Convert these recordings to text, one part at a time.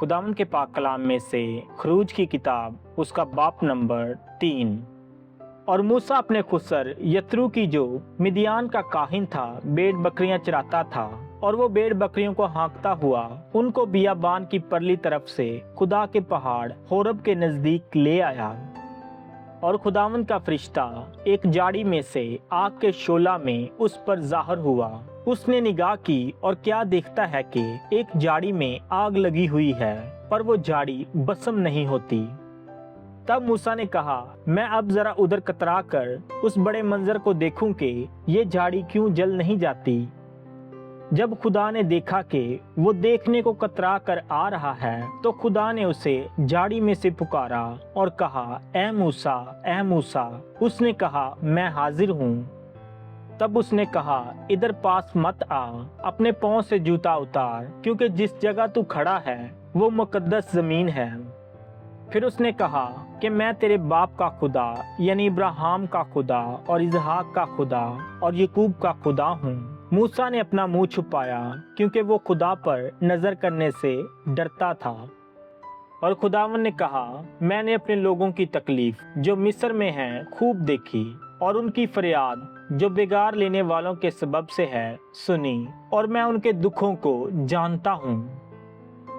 खुदावंद के पाक कलाम में से खरूज की किताब उसका बाप नंबर 3। और मूसा अपने खुसर यत्रू की जो मिदियान का काहिन था भेड़ बकरियां चराता था, और वो भेड़ बकरियों को हाँकता हुआ उनको बियाबान की परली तरफ से खुदा के पहाड़ होरब के नजदीक ले आया। और खुदावंद का फरिश्ता एक जाड़ी में से आग के शोला में उस पर ज़ाहिर हुआ। उसने निगाह की और क्या देखता है कि एक जाड़ी में आग लगी हुई है, पर वो जाड़ी भस्म नहीं होती। तब मूसा ने कहा, मैं अब जरा उधर कतरा कर उस बड़े मंजर को देखूं कि ये जाड़ी क्यों जल नहीं जाती। जब खुदा ने देखा कि वो देखने को कतरा कर आ रहा है, तो खुदा ने उसे जाड़ी में से पुकारा और कहा, ए मूसा, ए मूसा। उसने कहा, मैं हाजिर हूँ। तब उसने कहा, इधर पास मत आ, अपने पांव से जूता उतार, क्योंकि जिस जगह तू खड़ा है वो मुकद्दस जमीन है। फिर उसने कहा कि मैं तेरे बाप का खुदा यानी इब्राहिम का खुदा और इसहाक का खुदा और याकूब का खुदा हूँ। मूसा ने अपना मुंह छुपाया, क्योंकि वो खुदा पर नजर करने से डरता था। और खुदावंद ने कहा, मैंने अपने लोगों की तकलीफ जो मिस्र में है खूब देखी, और उनकी फरियाद जो बेगार लेने वालों के सबब से है सुनी, और मैं उनके दुखों को जानता हूँ।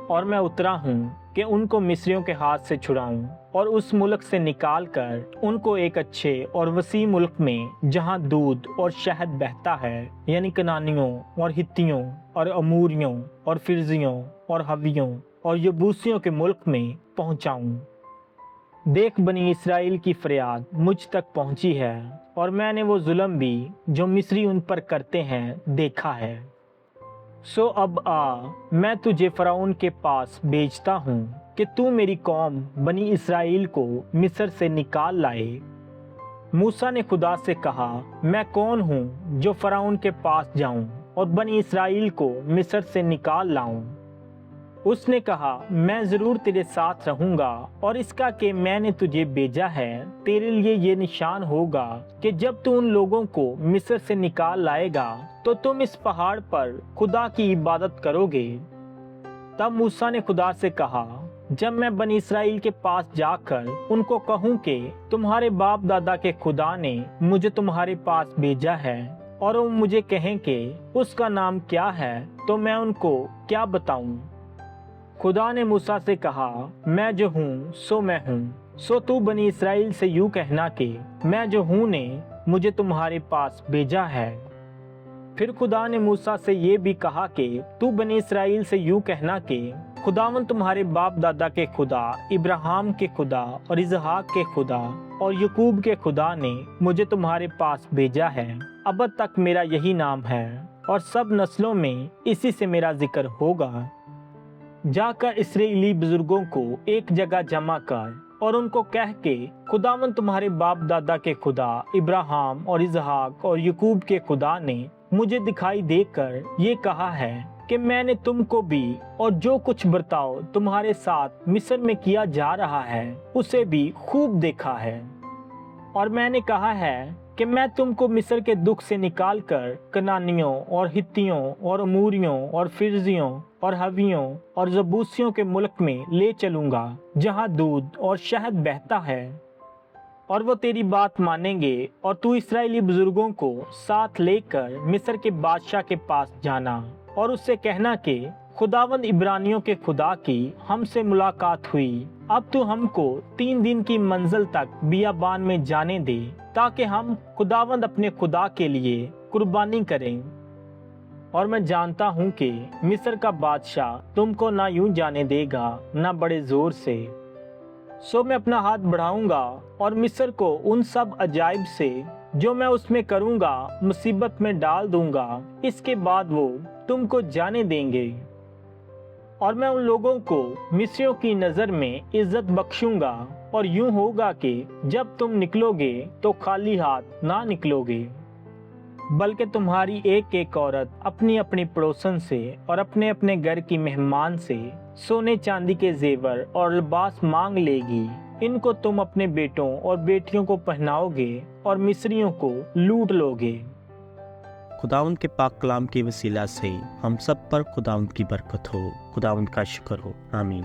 और मैं उतरा हूँ कि उनको मिस्रियों के हाथ से छुड़ाऊं और उस मुल्क से निकाल कर उनको एक अच्छे और वसी मुल्क में, जहाँ दूध और शहद बहता है, यानी कनानियों और हित्तियों और अमूरियों और फिरजियों और हवियों और यबूसियों के मुल्क में पहुँचाऊं। देख, बनी इसराइल की फरियाद मुझ तक पहुँची है, और मैंने वो जुल्म भी जो मिस्री उन पर करते हैं देखा है। सो अब आ, मैं तुझे फराउन के पास भेजता हूँ कि तू मेरी कौम बनी इसराइल को मिस्र से निकाल लाए। मूसा ने खुदा से कहा, मैं कौन हूँ जो फराउन के पास जाऊँ और बनी इसराइल को मिस्र से निकाल लाऊं। उसने कहा, मैं जरूर तेरे साथ रहूंगा, और इसका कि मैंने तुझे भेजा है तेरे लिए ये निशान होगा कि जब तू उन लोगों को मिस्र से निकाल लाएगा तो तुम इस पहाड़ पर खुदा की इबादत करोगे। तब मूसा ने खुदा से कहा, जब मैं बनी इसराइल के पास जाकर उनको कहूँ कि तुम्हारे बाप दादा के खुदा ने मुझे तुम्हारे पास भेजा है, और वो मुझे कहें कि उसका नाम क्या है, तो मैं उनको क्या बताऊं। खुदा ने मूसा से कहा, मैं जो हूँ सो मैं हूँ। सो तू बनी इसराइल से यूं कहना कि मैं जो हूँ ने मुझे तुम्हारे पास भेजा है। फिर खुदा ने मूसा से ये भी कहा कि तू बनी इसराइल से यूं कहना कि खुदावंद तुम्हारे बाप दादा के खुदा, इब्राहिम के खुदा और इसहाक के खुदा और याकूब के खुदा ने मुझे तुम्हारे पास भेजा है। अब तक मेरा यही नाम है, और सब नस्लों में इसी से मेरा जिक्र होगा। जाकर इस्राएली बुजुर्गों को एक जगह जमा कर और उनको कह के, खुदावंद तुम्हारे बाप दादा के खुदा, इब्राहिम और इसहाक और याकूब के खुदा ने मुझे दिखाई देकर ये कहा है कि मैंने तुमको भी और जो कुछ बर्ताव तुम्हारे साथ मिस्र में किया जा रहा है उसे भी खूब देखा है। और मैंने कहा है कि मैं तुमको मिस्र के दुख से निकालकर कनानियों और हित्तियों और अमूरियों और फिरजियों और हवियों और जबूसियों के मुल्क में ले चलूंगा, जहाँ दूध और शहद बहता है। और वो तेरी बात मानेंगे, और तू इस्राएली बुजुर्गों को साथ लेकर मिस्र के बादशाह के पास जाना और उससे कहना कि खुदावंद इब्रानियों के खुदा की हमसे मुलाकात हुई। अब तू हमको 3 दिन की मंजिल तक बियाबान में जाने दे, ताकि हम खुदावंद अपने खुदा के लिए कुर्बानी करें। और मैं जानता हूँ कि मिस्र का बादशाह तुमको ना यूं जाने देगा, ना बड़े जोर से। सो मैं अपना हाथ बढ़ाऊंगा और मिस्र को उन सब अजाइब से जो मैं उसमें करूंगा मुसीबत में डाल दूंगा। इसके बाद वो तुमको जाने देंगे, और मैं उन लोगों को मिस्रियों की नजर में इज्जत बख्शूंगा। और यूं होगा कि जब तुम निकलोगे तो खाली हाथ ना निकलोगे, बल्कि तुम्हारी एक एक औरत अपनी अपनी पड़ोसन से और अपने अपने घर की मेहमान से सोने चांदी के जेवर और लिबास मांग लेगी। इनको तुम अपने बेटों और बेटियों को पहनाओगे और मिस्रियों को लूट लोगे। خداوند کے پاک کلام کے وسیلہ سے ہم سب پر خداوند کی برکت ہو، خداوند کا شکر ہو، آمین۔